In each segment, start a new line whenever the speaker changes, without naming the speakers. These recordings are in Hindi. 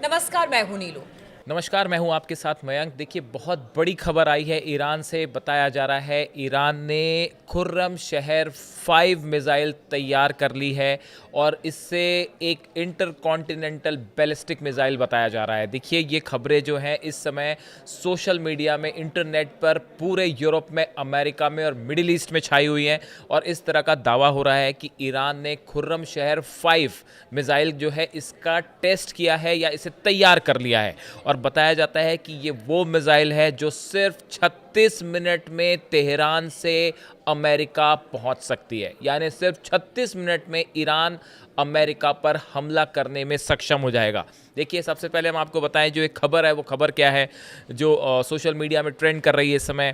नमस्कार, मैं हूं नीलू।
नमस्कार, मैं हूं आपके साथ मयंक। देखिए, बहुत बड़ी खबर आई है ईरान से। बताया जा रहा है ईरान ने खुर्रम शहर 5 मिसाइल तैयार कर ली है और इससे एक इंटरकॉन्टिनेंटल बैलिस्टिक मिसाइल बताया जा रहा है। देखिए, ये खबरें जो हैं इस समय सोशल मीडिया में, इंटरनेट पर, पूरे यूरोप में, अमेरिका में और मिडिल ईस्ट में छाई हुई हैं और इस तरह का दावा हो रहा है कि ईरान ने खुर्रम शहर 5 मिसाइल जो है इसका टेस्ट किया है या इसे तैयार कर लिया है। और बताया जाता है कि ये वो मिसाइल है जो सिर्फ 36 मिनट में तेहरान से अमेरिका पहुंच सकती है। यानी सिर्फ 36 मिनट में ईरान अमेरिका पर हमला करने में सक्षम हो जाएगा। देखिए, सबसे पहले हम आपको बताएं जो एक खबर है वो खबर क्या है जो सोशल मीडिया में ट्रेंड कर रही है इस समय।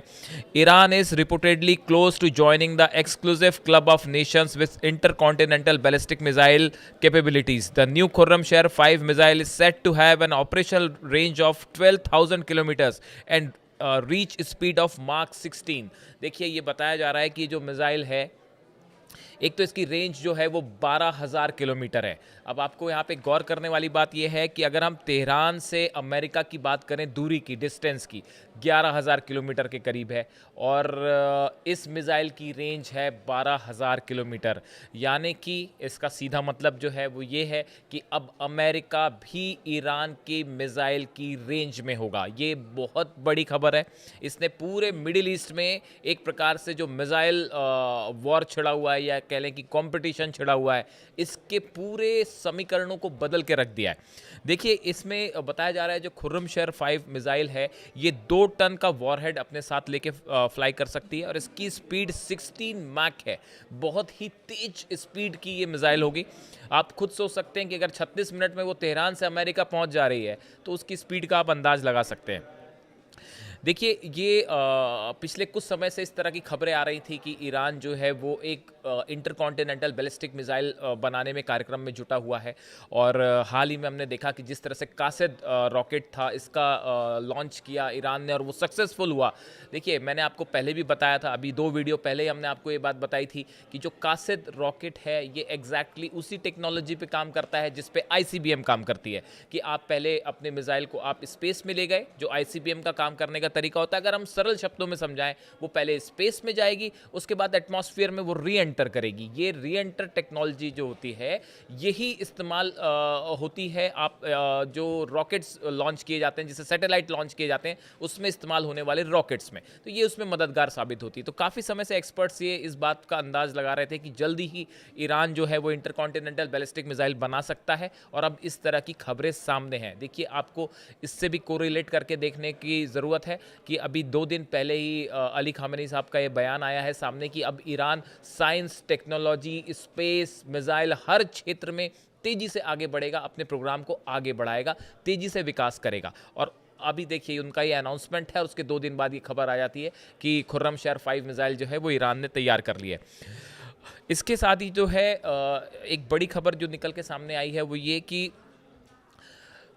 Iran is reportedly close to joining the exclusive club of nations with intercontinental ballistic missile capabilities. The new Khorramshahr 5 missile is set to have an operational range of 12,000 kilometres and reach speed of मार्क 16। देखिए, ये बताया जा रहा है कि जो मिसाइल है, एक तो इसकी रेंज जो है वो 12,000 किलोमीटर है। अब आपको यहाँ पे गौर करने वाली बात यह है कि अगर हम तेहरान से अमेरिका की बात करें, दूरी की, डिस्टेंस की, 11,000 किलोमीटर के करीब है और इस मिसाइल की रेंज है 12,000 किलोमीटर। यानी कि इसका सीधा मतलब जो है वो ये है कि अब अमेरिका भी ईरान की मिसाइल की रेंज में होगा। ये बहुत बड़ी खबर है। इसने पूरे मिडिल ईस्ट में एक प्रकार से जो मिसाइल वॉर छिड़ा हुआ है या कह लें कि कंपटीशन छिड़ा हुआ है, इसके पूरे समीकरणों को बदल के रख दिया है। देखिए, इसमें बताया जा रहा है जो खुर्रम शहर 5 मिसाइल है ये 2 टन का वॉरहेड अपने साथ लेके फ्लाई कर सकती है और इसकी स्पीड 16 मैक है। बहुत ही तेज स्पीड की ये मिसाइल होगी। आप खुद सोच सकते हैं कि अगर 36 मिनट में वो तेहरान से अमेरिका पहुंच जा रही है तो उसकी स्पीड का आप अंदाज लगा सकते हैं। देखिए, ये पिछले कुछ समय से इस तरह की खबरें आ रही थी कि ईरान जो है वो एक इंटरकॉन्टिनेंटल बैलिस्टिक मिसाइल बनाने में कार्यक्रम में जुटा हुआ है और हाल ही में हमने देखा कि जिस तरह से कासिद रॉकेट था, इसका लॉन्च किया ईरान ने और वो सक्सेसफुल हुआ। देखिए, मैंने आपको पहले भी बताया था, अभी 2 वीडियो पहले ही हमने आपको ये बात बताई थी कि जो कासिद रॉकेट है ये एग्जैक्टली उसी टेक्नोलॉजी पे काम करता है जिस पे आईसीबीएम काम करती है कि आप पहले अपने मिसाइल को आप स्पेस में ले गए। जो आईसीबीएम का काम करने का तरीका होता है, अगर हम सरल शब्दों में समझाएं, वो पहले स्पेस में जाएगी, उसके बाद एटमॉस्फेयर में वो री एंटर करेगी। ये री एंटर टेक्नोलॉजी जो होती है यही इस्तेमाल होती है आप जो रॉकेट्स लॉन्च किए जाते हैं, जिसे सैटेलाइट लॉन्च किए जाते हैं, उसमें इस्तेमाल होने वाले रॉकेट्स में, तो ये उसमें मददगार साबित होती है। तो काफ़ी समय से एक्सपर्ट्स ये इस बात का अंदाज लगा रहे थे कि जल्दी ही ईरान जो है वो इंटरकॉन्टिनेंटल बैलिस्टिक मिसाइल बना सकता है और अब इस तरह की खबरें सामने हैं। देखिए, आपको इससे भी कोरिलेट करके देखने की ज़रूरत है कि अभी 2 दिन पहले ही अली खामेनी साहब का ये बयान आया है सामने कि अब Iran science, technology, space, missile हर क्षेत्र में तेजी से आगे बढ़ेगा, अपने प्रोग्राम को आगे बढ़ाएगा, तेजी से विकास करेगा। और अभी देखिए, उनका ये अनाउंसमेंट है और उसके 2 दिन बाद ये खबर आ जाती है कि खुर्रम शहर 5 मिसाइल जो है वो ईरान ने तैयार कर ली है। इसके साथ ही जो है एक बड़ी खबर जो निकल के सामने आई है वो ये कि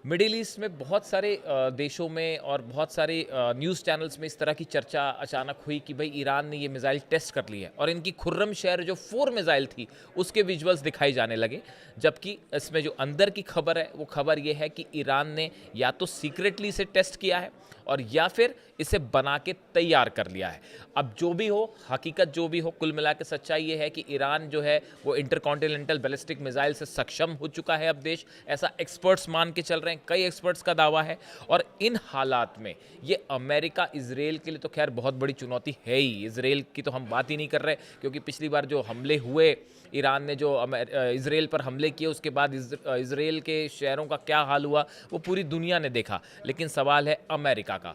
मिडिल ईस्ट में बहुत सारे देशों में और बहुत सारे न्यूज़ चैनल्स में इस तरह की चर्चा अचानक हुई कि भाई ईरान ने ये मिसाइल टेस्ट कर ली है और इनकी खुर्रम शहर जो 4 मिसाइल थी उसके विजुअल्स दिखाई जाने लगे। जबकि इसमें जो अंदर की खबर है वो खबर ये है कि ईरान ने या तो सीक्रेटली इसे टेस्ट किया है और या फिर इसे बना के तैयार कर लिया है। अब जो भी हो, हकीकत जो भी हो, कुल मिला के सच्चाई ये है कि ईरान जो है वो इंटरकॉन्टिनेंटल बैलिस्टिक मिसाइल से सक्षम हो चुका है अब देश, ऐसा एक्सपर्ट्स मान के चल रहे हैं, कई एक्सपर्ट्स का दावा है। और इन हालात में ये अमेरिका इजराइल के लिए तो खैर बहुत बड़ी चुनौती है ही। इजराइल की तो हम बात ही नहीं कर रहे क्योंकि पिछली बार जो हमले हुए, ईरान ने जो इजराइल पर हमले किए, उसके बाद इजराइल के शहरों का क्या हाल हुआ वो पूरी दुनिया ने देखा। लेकिन सवाल है अमेरिका का।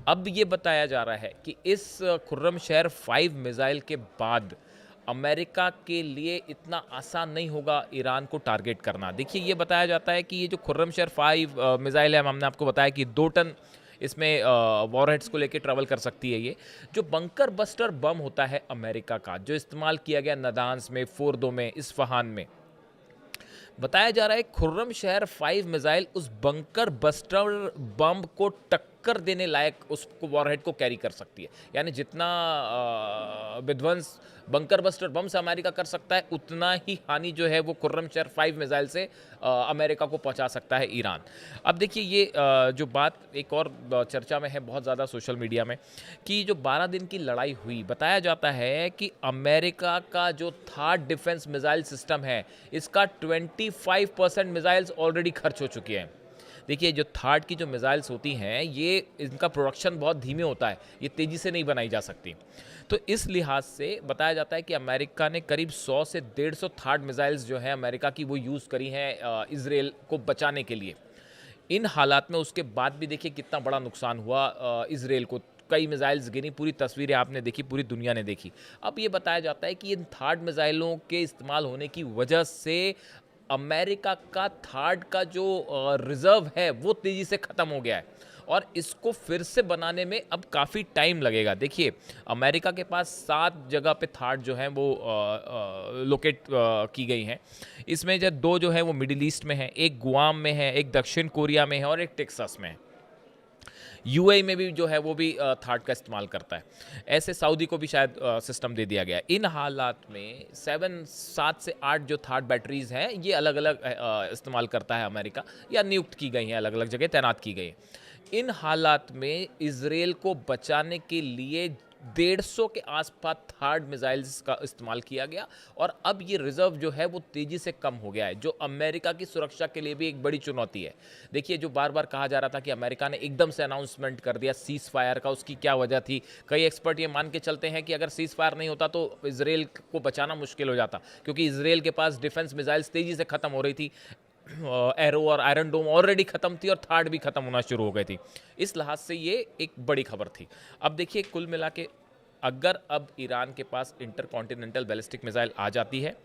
अब ये बताया जा रहा है कि इस खुर्रम शहर 5 मिसाइल के बाद अमेरिका के लिए इतना आसान नहीं होगा ईरान को टारगेट करना। देखिए, ये बताया जाता है कि ये जो खुर्रम शहर 5 मिसाइल है, हमने आपको बताया कि 2 टन इसमें वॉरहेड्स को लेकर ट्रैवल कर सकती है। ये जो बंकर बस्टर बम होता है अमेरिका का, जो इस्तेमाल किया गया नदांस में, फोर्दो में, इस्फहान में, बताया जा रहा है खुर्रम शहर 5 मिसाइल उस बंकर बस्टर बम को टक्कर देने लायक उसको वॉरहेड को कैरी कर सकती है। यानी जितना विध्वंस बंकर बस्टर बम से अमेरिका कर सकता है, उतना ही हानि जो है वो खुर्रम शहर 5 मिसाइल से अमेरिका को पहुंचा सकता है ईरान। अब देखिए ये जो बात एक और चर्चा में है बहुत ज़्यादा सोशल मीडिया में, कि जो 12 दिन की लड़ाई हुई, बताया जाता है कि अमेरिका का जो थार्ड डिफेंस मिसाइल सिस्टम है, इसका 25% मिसाइल्स ऑलरेडी खर्च हो चुके हैं। देखिए जो थार्ड की जो मिसाइल्स होती हैं, ये इनका प्रोडक्शन बहुत धीमे होता है, ये तेज़ी से नहीं बनाई जा सकती। तो इस लिहाज से बताया जाता है कि अमेरिका ने करीब 100 से 150 थार्ड मिसाइल्स जो हैं अमेरिका की, वो यूज़ करी हैं इजराइल को बचाने के लिए। इन हालात में उसके बाद भी देखिए कितना बड़ा नुकसान हुआ इजराइल को। कई मिसाइल्स गिरी, पूरी तस्वीरें आपने देखी, पूरी दुनिया ने देखी। अब ये बताया जाता है कि इन थार्ड मिसाइलों के इस्तेमाल होने की वजह से अमेरिका का थार्ड का जो रिजर्व है वो तेज़ी से ख़त्म हो गया है, और इसको फिर से बनाने में अब काफ़ी टाइम लगेगा। देखिए अमेरिका के पास 7 जगह पे थार्ड जो हैं वो लोकेट की गई हैं। इसमें जो 2 जो है वो मिडिल ईस्ट में है, एक गुआम में है, एक दक्षिण कोरिया में है और एक टेक्सास में है। यूएई में भी जो है वो भी थार्ड का इस्तेमाल करता है। ऐसे सऊदी को भी शायद सिस्टम दे दिया गया है। इन हालात में 7 से 8 जो थार्ड बैटरीज़ हैं, ये अलग अलग इस्तेमाल करता है अमेरिका, या नियुक्त की गई हैं, अलग अलग जगह तैनात की गई हैं। इन हालात में इजराइल को बचाने के लिए 150 के आसपास थार्ड मिसाइल्स का इस्तेमाल किया गया, और अब ये रिजर्व जो है वो तेज़ी से कम हो गया है, जो अमेरिका की सुरक्षा के लिए भी एक बड़ी चुनौती है। देखिए जो बार बार कहा जा रहा था कि अमेरिका ने एकदम से अनाउंसमेंट कर दिया सीज़ फायर का, उसकी क्या वजह थी। कई एक्सपर्ट ये मान के चलते हैं कि अगर सीज़ फायर नहीं होता तो इजराइल को बचाना मुश्किल हो जाता, क्योंकि इजराइल के पास डिफेंस मिसाइल्स तेज़ी से ख़त्म हो रही थी। एरो और आयरन डोम ऑलरेडी ख़त्म थी और थार्ड भी ख़त्म होना शुरू हो गई थी। इस लिहाज से ये एक बड़ी खबर थी। अब देखिए कुल मिला के अगर अब ईरान के पास इंटरकॉन्टिनेंटल बैलिस्टिक मिसाइल आ जाती है,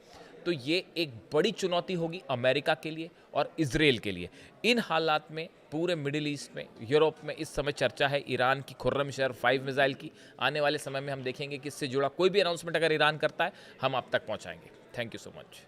तो ये एक बड़ी चुनौती होगी अमेरिका के लिए और इजराइल के लिए। इन हालात में पूरे मिडिल ईस्ट में, यूरोप में इस समय चर्चा है ईरान की खुर्रम शहर 5 मिसाइल की। आने वाले समय में हम देखेंगे कि इससे जुड़ा कोई भी अनाउंसमेंट अगर ईरान करता है, हम आप तक पहुंचाएंगे। Thank you so much.